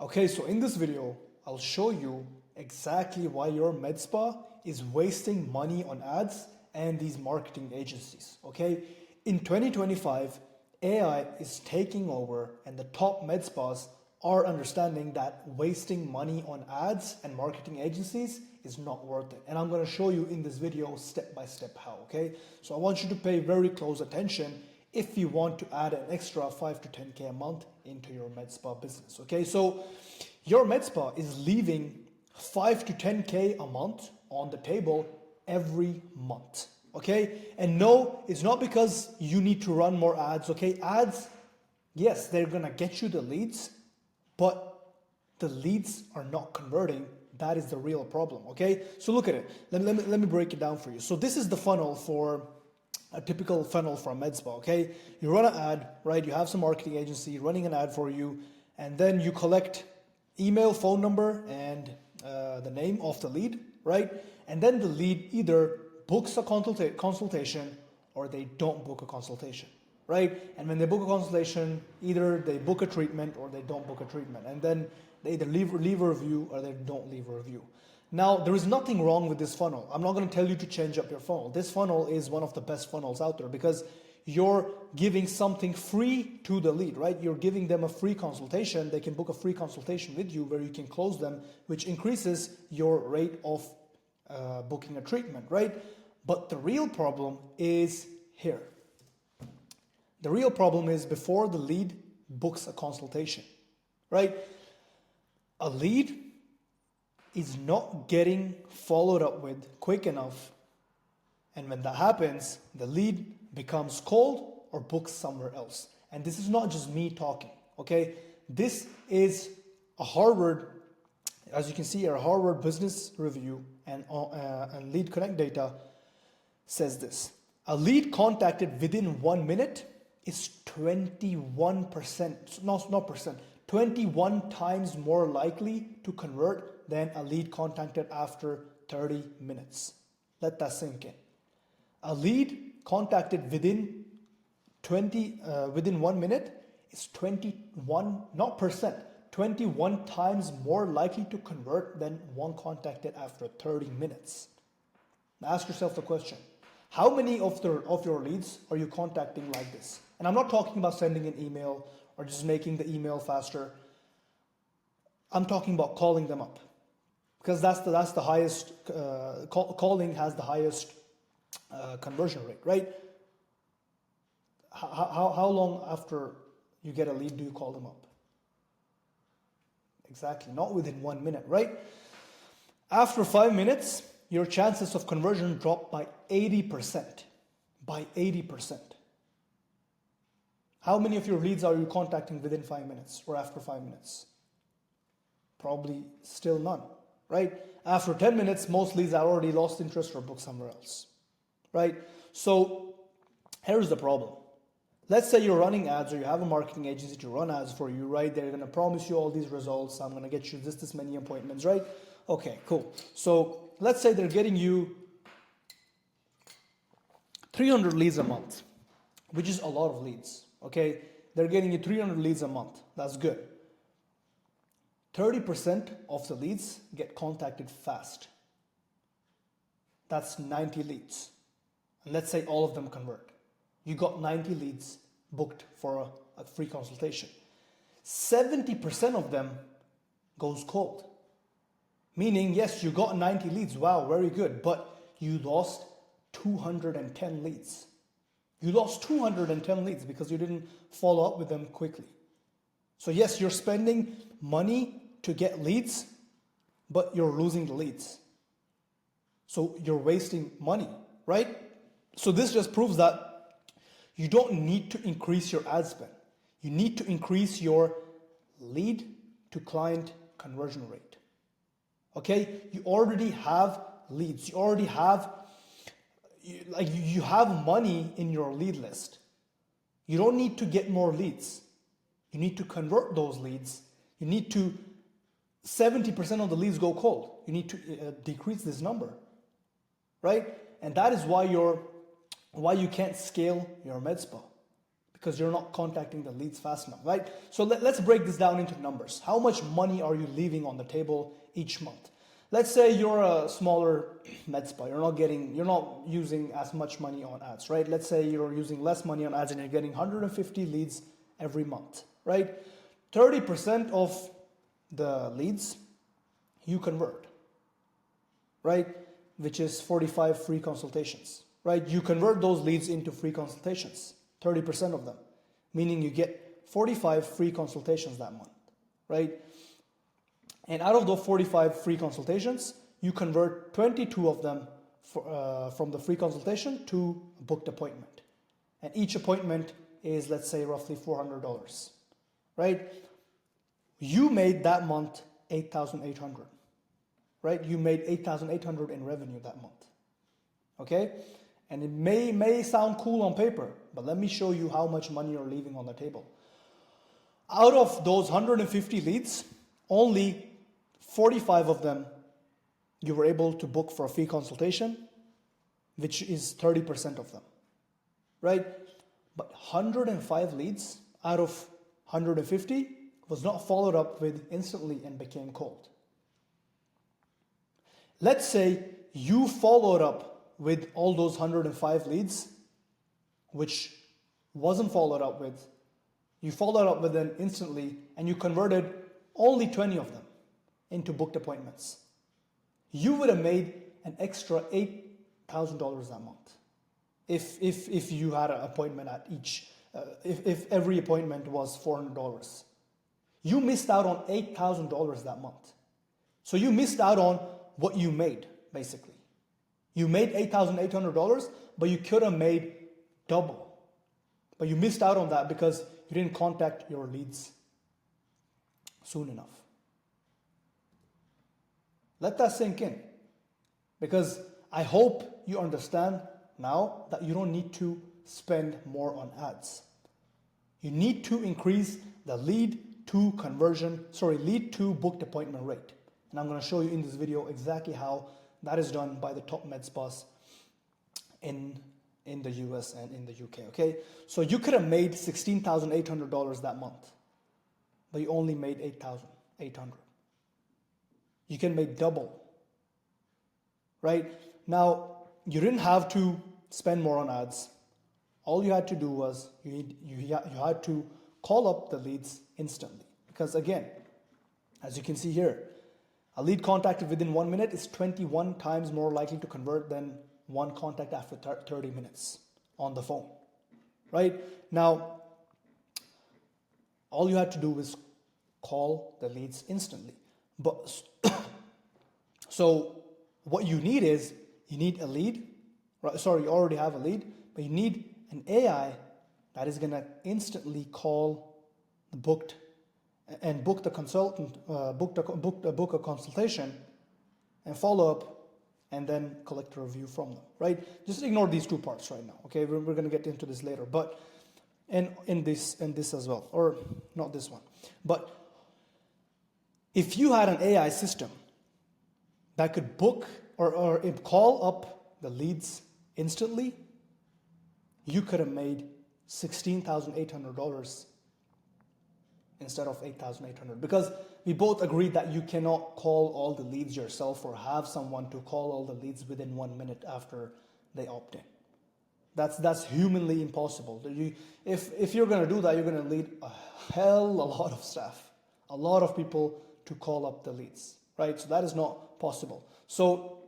Okay, so in this video, I'll show you exactly why your med spa is wasting money on ads and these marketing agencies, okay? In 2025, AI is taking over and the top med spas are understanding that wasting money on ads and marketing agencies is not worth it. And I'm gonna show you in this video step by step how, okay? So I want you to pay very close attention if you want to add an extra 5 to 10K a month into your med spa business, okay? So your med spa is leaving 5 to 10K a month on the table every month, okay? And no, it's not because you need to run more ads, okay? Ads, yes, they're gonna get you the leads, but the leads are not converting. That is the real problem, okay? So look at it. Let me break it down for you. So this is the funnel for a typical funnel for a med spa, okay? You run an ad, right? You have some marketing agency running an ad for you, and then you collect email, phone number, and the name of the lead, right? And then the lead either books a consultation or they don't book a consultation, right? And when they book a consultation, either they book a treatment or they don't book a treatment. And then they either leave a review or they don't leave a review. Now, there is nothing wrong with this funnel. I'm not going to tell you to change up your funnel. This funnel is one of the best funnels out there because you're giving something free to the lead, right? You're giving them a free consultation. They can book a free consultation with you where you can close them, which increases your rate of booking a treatment, right? But the real problem is here. The real problem is before the lead books a consultation, right? A lead is not getting followed up with quick enough. And when that happens, the lead becomes cold or books somewhere else. And this is not just me talking, okay? This is a Harvard, as you can see here, a Harvard Business Review and Lead Connect data says this. A lead contacted within 1 minute is 21 times more likely to convert than a lead contacted after 30 minutes. Let that sink in. A lead contacted within 1 minute is 21 times more likely to convert than one contacted after 30 minutes. Now ask yourself the question, how many of your leads are you contacting like this? And I'm not talking about sending an email or just making the email faster. I'm talking about calling them up. Because that's the highest, calling has the highest conversion rate, right? How long after you get a lead do you call them up? Exactly, not within 1 minute, right? After 5 minutes, your chances of conversion drop by 80%. By 80%. How many of your leads are you contacting within 5 minutes or after 5 minutes? Probably still none. Right? After 10 minutes, most leads are already lost interest or booked somewhere else, right? So here's the problem. Let's say you're running ads or you have a marketing agency to run ads for you, right? They're going to promise you all these results. I'm going to get you this many appointments, right? Okay, cool. So let's say they're getting you 300 leads a month, which is a lot of leads, okay? They're getting you 300 leads a month. That's good. 30% of the leads get contacted fast. That's 90 leads. And let's say all of them convert. You got 90 leads booked for a free consultation. 70% of them goes cold. Meaning, yes, you got 90 leads. Wow, very good. But you lost 210 leads. You lost 210 leads because you didn't follow up with them quickly. So yes, you're spending money to get leads, but you're losing the leads. So you're wasting money, right? So this just proves that you don't need to increase your ad spend. You need to increase your lead to client conversion rate. Okay? You already have leads. You already have, you have money in your lead list. You don't need to get more leads. You need to convert those leads. You need to 70% of the leads go cold. You need to decrease this number, right? And that is why you can't scale your med spa. because you're not contacting the leads fast enough, right? So let's break this down into numbers. How much money are you leaving on the table each month? Let's say you're a smaller med spa. You're not using as much money on ads, right? Let's say you're using less money on ads and you're getting 150 leads every month, right? 30% of the leads you convert, right? Which is 45 free consultations, right? You convert those leads into free consultations, 30% of them, meaning you get 45 free consultations that month, right? And out of those 45 free consultations, you convert 22 of them from the free consultation to a booked appointment. And each appointment is, let's say, roughly $400, right? You made that month 8,800, right? You made 8,800 in revenue that month, okay? And it may sound cool on paper, but let me show you how much money you're leaving on the table. Out of those 150 leads, only 45 of them you were able to book for a free consultation, which is 30% of them, right? But 105 leads out of 150 was not followed up with instantly and became cold. Let's say you followed up with all those 105 leads, which wasn't followed up with. You followed up with them instantly and you converted only 20 of them into booked appointments. You would have made an extra $8,000 that month if you had an appointment at each, if every appointment was $400. You missed out on $8,000 that month. So you missed out on what you made, basically. You made $8,800, but you could have made double. But you missed out on that because you didn't contact your leads soon enough. Let that sink in, because I hope you understand now that you don't need to spend more on ads. You need to increase the lead to booked appointment rate. And I'm going to show you in this video exactly how that is done by the top med spas in the US and in the UK, okay? So you could have made $16,800 that month, but you only made $8,800. You can make double, right? Now, you didn't have to spend more on ads. All you had to do was you had to call up the leads instantly. Because again, as you can see here, a lead contacted within 1 minute is 21 times more likely to convert than one contact after 30 minutes on the phone, right? Now, all you had to do was call the leads instantly. But so what you need is, you need a lead, right? Sorry, you already have a lead, but you need an AI that is going to instantly call the book the consultant, book a consultation and follow up and then collect a review from them, right? Just ignore these two parts right now, okay? We're going to get into this later, but in this as well, or not this one. But if you had an AI system that could book or call up the leads instantly, you could have made $16,800 instead of $8,800, because we both agreed that you cannot call all the leads yourself or have someone to call all the leads within 1 minute after they opt in. That's humanly impossible. If you're going to do that, you're going to need a lot of staff, a lot of people to call up the leads, right? So that is not possible. So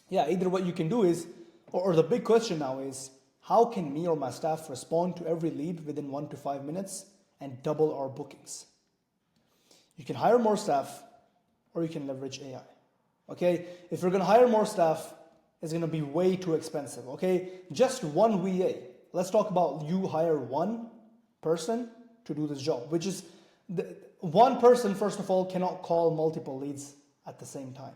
yeah, either what you can do is, or the big question now is, how can me or my staff respond to every lead within 1 to 5 minutes and double our bookings? You can hire more staff or you can leverage AI, okay? If you're going to hire more staff, it's going to be way too expensive, okay? Just one VA. Let's talk about you hire one person to do this job, which is one person, first of all, cannot call multiple leads at the same time,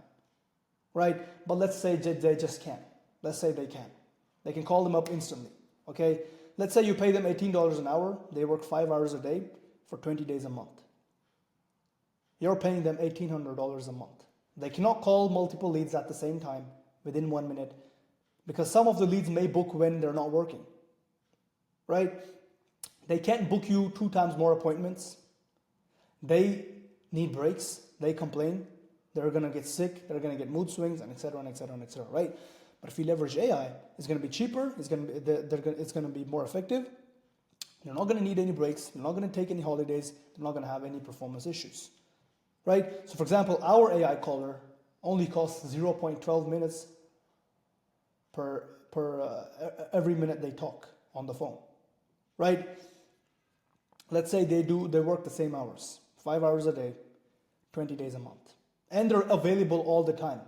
right? But let's say they just can. Let's say they can. They can call them up instantly, okay? Let's say you pay them $18 an hour. They work 5 hours a day for 20 days a month. You're paying them $1,800 a month. They cannot call multiple leads at the same time within 1 minute because some of the leads may book when they're not working, right? They can't book you 2 times more appointments. They need breaks. They complain. They're going to get sick. They're going to get mood swings, and etc. and etc. and etc. Right? But if you leverage AI, it's going to be cheaper. It's going to be more effective. You're not going to need any breaks. You're not going to take any holidays. You're not going to have any performance issues. Right? So for example, our AI caller only costs 0.12 minutes per every minute they talk on the phone. Right? Let's say they work the same hours, 5 hours a day, 20 days a month. And they're available all the time.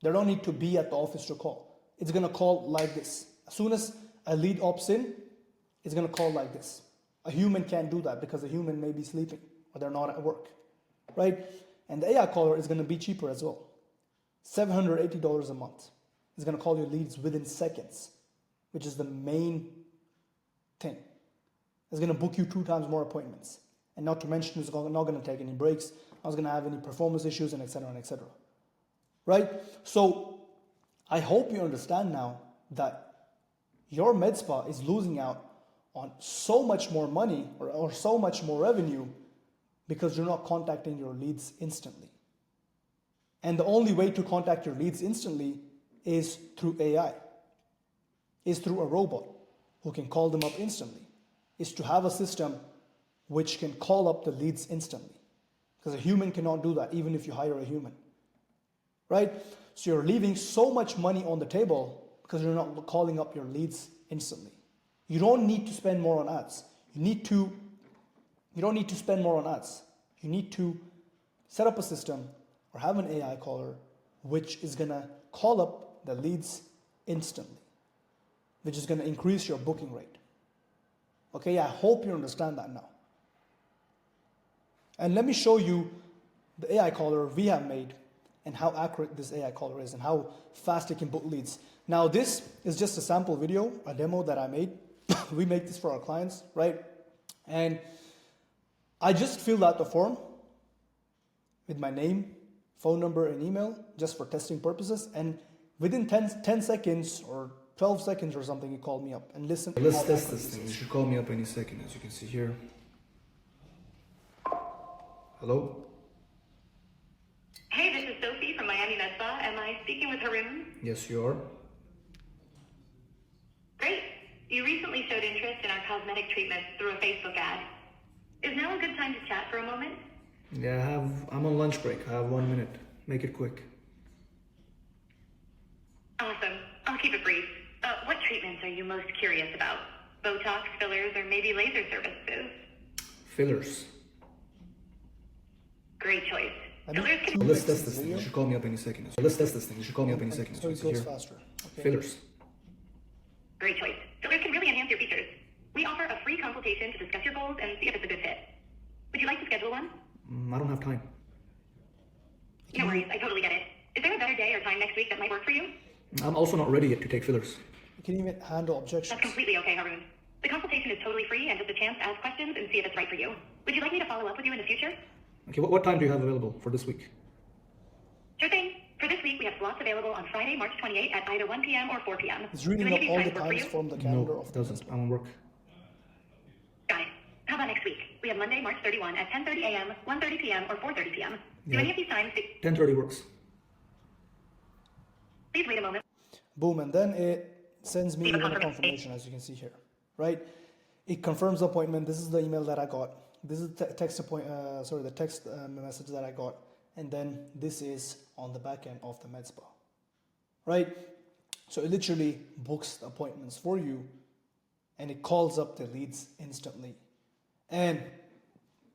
They don't need to be at the office to call. It's going to call like this. As soon as a lead opts in, it's going to call like this. A human can't do that because a human may be sleeping or they're not at work. Right? And the AI caller is going to be cheaper as well. $780 a month. It's going to call your leads within seconds, which is the main thing. It's going to book you 2 times more appointments. And not to mention, it's not going to take any breaks, not going to have any performance issues, and etc. and etc. Right? So I hope you understand now that your med spa is losing out on so much more money or so much more revenue because you're not contacting your leads instantly. And the only way to contact your leads instantly is through AI, is through a robot who can call them up instantly, is to have a system which can call up the leads instantly. Because a human cannot do that, even if you hire a human. Right? So you're leaving so much money on the table because you're not calling up your leads instantly. You don't need to spend more on ads. You don't need to spend more on ads. You need to set up a system or have an AI caller which is going to call up the leads instantly, which is going to increase your booking rate. Okay, I hope you understand that now. And let me show you the AI caller we have made and how accurate this AI caller is and how fast it can book leads. Now this is just a sample video, a demo that I made. We make this for our clients, right? And I just filled out the form with my name, phone number, and email just for testing purposes. And within 10 seconds or 12 seconds or something, he called me up and listened. Let's test this thing. You should call me up any second, as you can see here. Hello? Hey, this is Sophie from Miami Medspas. Am I speaking with Haroon? Yes, you are. Great. You recently showed interest in our cosmetic treatments through a Facebook ad. Is now a good time to chat for a moment? Yeah, I'm on lunch break. I have 1 minute. Make it quick. Awesome. I'll keep it brief. What treatments are you most curious about? Botox, fillers, or maybe laser services? Fillers. Great choice. Fillers can... Let's test this thing. You should call me up any second. Let's test this thing. You should call me up any second. So it goes faster. Okay. Fillers. Great choice. Fillers can really enhance your features. We offer a free consultation to discuss your goals and see if it's a good fit. Would you like to schedule one? I don't have time. No worries, I totally get it. Is there a better day or time next week that might work for you? I'm also not ready yet to take fillers. You can even handle objections. That's completely okay, Haroon. The consultation is totally free and just a chance to ask questions and see if it's right for you. Would you like me to follow up with you in the future? Okay, what time do you have available for this week? Sure thing. For this week, we have slots available on Friday, March 28th at either 1 p.m. or 4 p.m. It's reading Do up any of all these the times work for times you? from the calendar No, of it the doesn't. I'm on work. Got it. How about next week? We have Monday, March 31 at 10:30 a.m., 1:30 p.m., or 4:30 p.m. Do Yeah. any of these times... 10:30 works. Please wait a moment. Boom, and then it sends me Leave a even a confirmation. confirmation, as you can see here, right? It confirms the appointment. This is the email that I got. This is the text message that I got, and then this is on the back end of the Medspa, right? So it literally books the appointments for you, and it calls up the leads instantly. And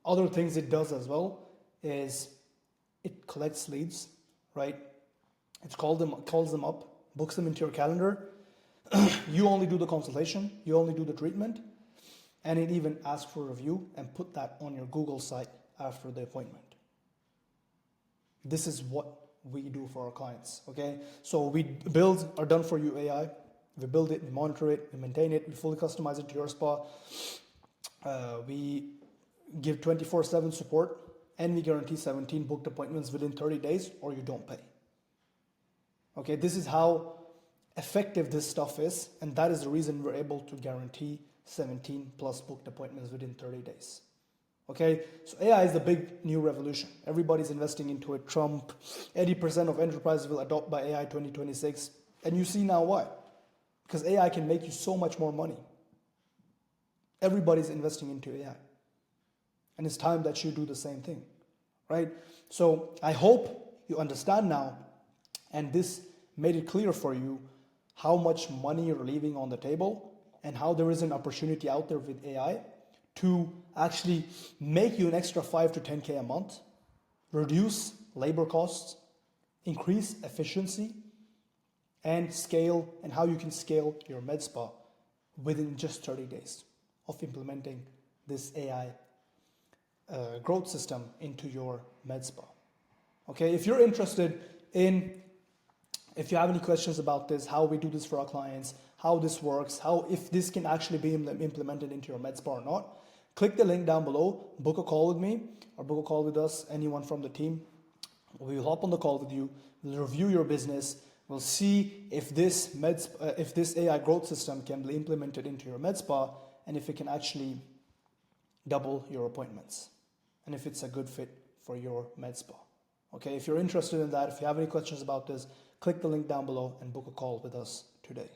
other things it does as well is it collects leads, right? It calls them up, books them into your calendar. You only do the consultation, you only do the treatment, and it even asks for a review and put that on your Google site after the appointment. This is what we do for our clients, okay? So we build our done for you AI. We build it, we monitor it, we maintain it, we fully customize it to your spa. We give 24/7 support, and we guarantee 17 booked appointments within 30 days or you don't pay. Okay, this is how effective this stuff is, and that is the reason we're able to guarantee 17 plus booked appointments within 30 days. Okay, so AI is the big new revolution. Everybody's investing into it. Trump, 80% of enterprises will adopt by AI 2026. And you see now why. Because AI can make you so much more money. Everybody's investing into AI. And it's time that you do the same thing, right? So I hope you understand now, and this made it clear for you how much money you're leaving on the table and how there is an opportunity out there with AI to actually make you an extra 5 to 10K a month, reduce labor costs, increase efficiency, and scale, and how you can scale your med spa within just 30 days of implementing this AI growth system into your med spa. Okay, if you're interested in, if you have any questions about this, how we do this for our clients, how this works, how if this can actually be implemented into your med spa or not, click the link down below, book a call with me or book a call with us, anyone from the team. We will hop on the call with you, we'll review your business, we'll see if this AI growth system can be implemented into your med spa and if it can actually double your appointments and if it's a good fit for your med spa. Okay, if you're interested in that, if you have any questions about this, click the link down below and book a call with us today.